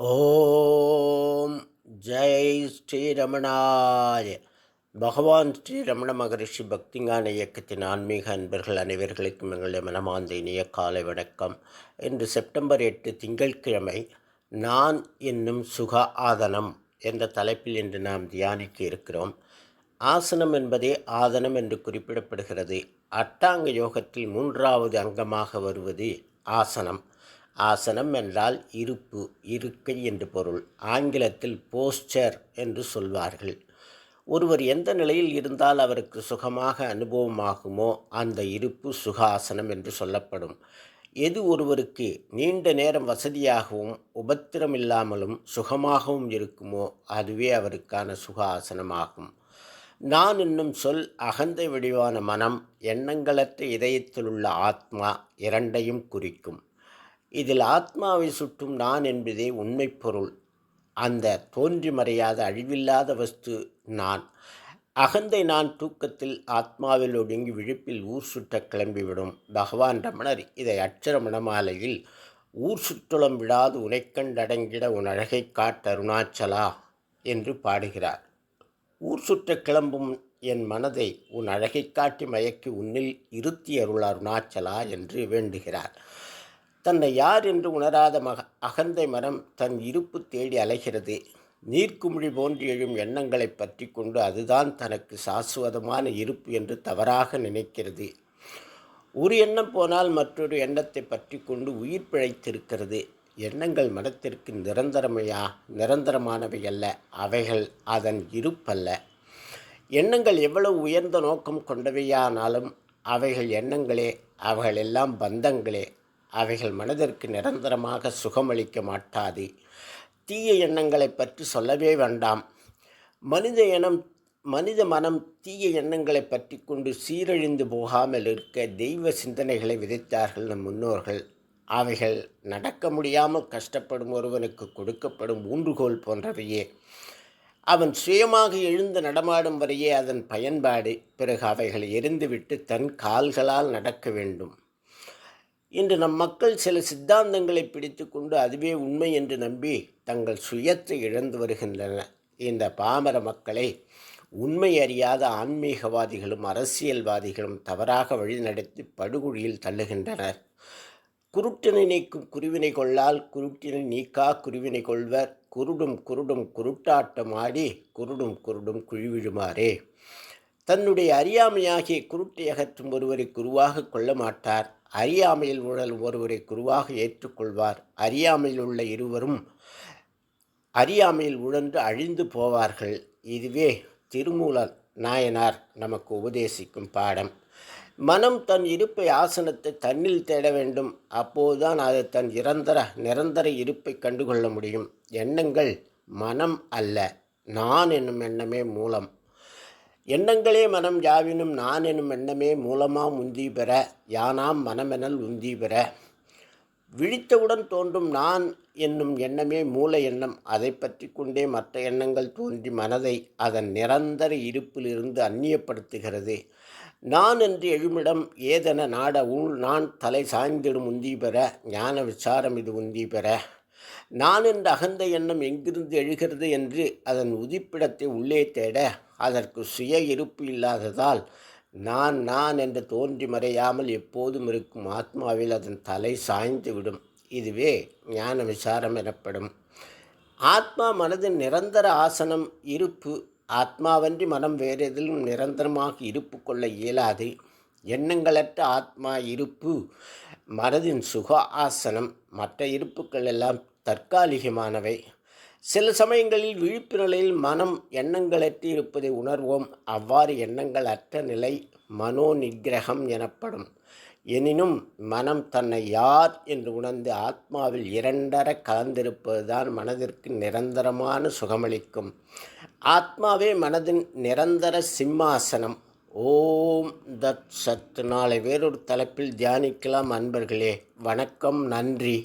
ஓம் ஜெய் ஸ்ரீரமணாய. பகவான் ஸ்ரீரமண மகரிஷி பக்திஞான இயக்கத்தின் ஆன்மீக அன்பர்கள் அனைவர்களுக்கும் எங்களுடைய மனமார்ந்த இனிய காலை வணக்கம். இன்று செப்டம்பர் 8 திங்கட்கிழமை. நான் என்னும் சுக ஆதனம் என்ற தலைப்பில் இன்று நாம் தியானிக்க இருக்கிறோம். ஆசனம் என்பதே ஆதனம் என்று குறிப்பிடப்படுகிறது. அட்டாங்க யோகத்தில் 3வது அங்கமாக வருவது ஆசனம். ஆசனம் என்றால் இருப்பு, இருக்கை என்று பொருள். ஆங்கிலத்தில் போஸ்டர் என்று சொல்வார்கள். ஒருவர் எந்த நிலையில் இருந்தால் அவருக்கு சுகமாக அனுபவமாகுமோ அந்த இருப்பு சுகாசனம் என்று சொல்லப்படும். எது ஒருவருக்கு நீண்ட நேரம் வசதியாகவும் உபத்திரமில்லாமலும் சுகமாகவும் இருக்குமோ அதுவே அவருக்கான சுகாசனமாகும். நான் என்னும் சொல் அகந்தை வடிவான மனம், எண்ணங்களற்ற இதயத்தில் உள்ள ஆத்மா இரண்டையும் குறிக்கும். இதில் ஆத்மாவை சுற்றும் நான் என்பதே உண்மை பொருள். அந்த தோன்றி மறையாத அழிவில்லாத வஸ்து நான். அகந்தை நான் தூக்கத்தில் ஆத்மாவில் ஒடுங்கி விழிப்பில் ஊர் சுற்ற கிளம்பிவிடும். பகவான் ரமணர் இதை அட்சர மணமாலையில் ஊர் சுற்றுலம் விடாது உனைக்கண்டடங்கிட உன் அழகை காட்டருணாச்சலா என்று பாடுகிறார். ஊர் சுற்ற கிளம்பும் என் மனதை உன் அழகை காட்டி மயக்கி உன்னில் இருத்தி அருள் அருணாச்சலா என்று வேண்டுகிறார். தன்னை யார் என்று உணராத அகந்தை மனம் தன் இருப்பு தேடி அலைகிறது. நீர்க்குமிழி போன்று எழும் எண்ணங்களை பற்றி கொண்டு அதுதான் தனக்கு சாஸ்வதமான இருப்பு என்று தவறாக நினைக்கிறது. ஒரு எண்ணம் போனால் மற்றொரு எண்ணத்தை பற்றி கொண்டு உயிர் பிழைத்திருக்கிறது. எண்ணங்கள் மனத்திற்கு நிரந்தரமானவை அல்ல, அவைகள் அதன் இருப்பல்ல. எண்ணங்கள் எவ்வளவு உயர்ந்த நோக்கம் கொண்டவையானாலும் அவைகள் எண்ணங்களே, அவைகள் எல்லாம் பந்தங்களே. அவைகள் மனதிற்கு நிரந்தரமாக சுகமளிக்க மாட்டாது. தீய எண்ணங்களை பற்றி சொல்லவே வேண்டாம். மனித மனம் தீய எண்ணங்களை பற்றி கொண்டு சீரழிந்து போகாமல் இருக்க தெய்வ சிந்தனைகளை விதைத்தார்கள் நம் முன்னோர்கள். அவைகள் நடக்க முடியாமல் கஷ்டப்படும் ஒருவனுக்கு கொடுக்கப்படும் ஊன்றுகோல் போன்றவையே. அவன் சுயமாக எழுந்து நடமாடும் வரையே அதன் பயன்பாடு. பிறகு அவைகளை எரிந்துவிட்டு தன் கால்களால் நடக்க வேண்டும். இன்று நம் மக்கள் சில சித்தாந்தங்களை பிடித்து கொண்டு அதுவே உண்மை என்று நம்பி தங்கள் சுயத்தை இழந்து வருகின்றனர். இந்த பாமர மக்களை உண்மை அறியாத ஆன்மீகவாதிகளும் அரசியல்வாதிகளும் தவறாக வழிநடத்தி படுகொழியில் தள்ளுகின்றனர். குருட்டினை நீக்கும் குருவினை கொள்ளால் குருட்டினை நீக்கா குருவினை கொள்வர். குருடும் குருடும் குருட்டாட்டம் ஆடி குருடும் குருடும் குழிவிழுமாறே. தன்னுடைய அறியாமையாகிய குருட்டை அகற்றும் ஒருவரை குருவாக கொள்ள மாட்டார். அறியாமையில் உழலும் ஒருவரை குருவாக ஏற்றுக்கொள்வார். அறியாமையில் உள்ள இருவரும் அறியாமையில் உழன்று அழிந்து போவார்கள். இதுவே திருமூலர் நாயனார் நமக்கு உபதேசிக்கும் பாடம். மனம் தன் இருப்பை, ஆசனத்தை தன்னில் தேட வேண்டும். அப்போதுதான் அது தன் நிரந்தர இருப்பை கண்டுகொள்ள முடியும். எண்ணங்கள் மனம் அல்ல, நான் என்னும் எண்ணமே மூலம். எண்ணங்களே மனம் யாவினும் நான் எனும் எண்ணமே மூலமாம் உந்தி பெற யானாம் மனமெனல் உந்தி பெற. விழித்தவுடன் தோன்றும் நான் என்னும் எண்ணமே மூல எண்ணம். அதை பற்றி கொண்டே மற்ற எண்ணங்கள் தோன்றி மனதை அதன் நிரந்தர இருப்பிலிருந்து அந்நியப்படுத்துகிறது. நான் என்று எழுமிடம் ஏதென நாட உள் நான் தலை சாய்ந்திடும் உந்தி பெற ஞான விசாரம் இது உந்தி பெற. நான் என்ற அகந்த எண்ணம் எங்கிருந்து எழுகிறது என்று அதன் உதிப்பிடத்தை உள்ளே தேட அதற்கு சுய இருப்பு இல்லாததால் நான் என்று தோன்றி மறையாமல் எப்போதும் இருக்கும் ஆத்மாவில் அதன் தலை சாய்ந்து விடும். இதுவே ஞான விசாரம் எனப்படும். ஆத்மா மனதின் நிரந்தர ஆசனம் இருப்பு. ஆத்மாவன்றி மனம் வேறெதிலும் நிரந்தரமாக இருப்பு கொள்ள இயலாது. எண்ணங்களற்ற ஆத்மா இருப்பு மனதின் சுக ஆசனம். மற்ற இருப்புக்கள் எல்லாம் தற்காலிகமானவை. சில சமயங்களில் விழிப்பு நிலையில் மனம் எண்ணங்களற்று இருப்பதை உணர்வோம். அவ்வாறு எண்ணங்கள் அற்ற நிலை மனோ நிகிரகம் எனப்படும். எனினும் மனம் தன்னை யார் என்று உணர்ந்து ஆத்மாவில் இரண்டர கலந்திருப்பதுதான் மனதிற்கு நிரந்தரமான சுகமளிக்கும். ஆத்மாவே மனதின் நிரந்தர சிம்மாசனம். ஓம் தத் சத். நாளை வேறொரு தலைப்பில் தியானிக்கலாம் அன்பர்களே. வணக்கம், நன்றி.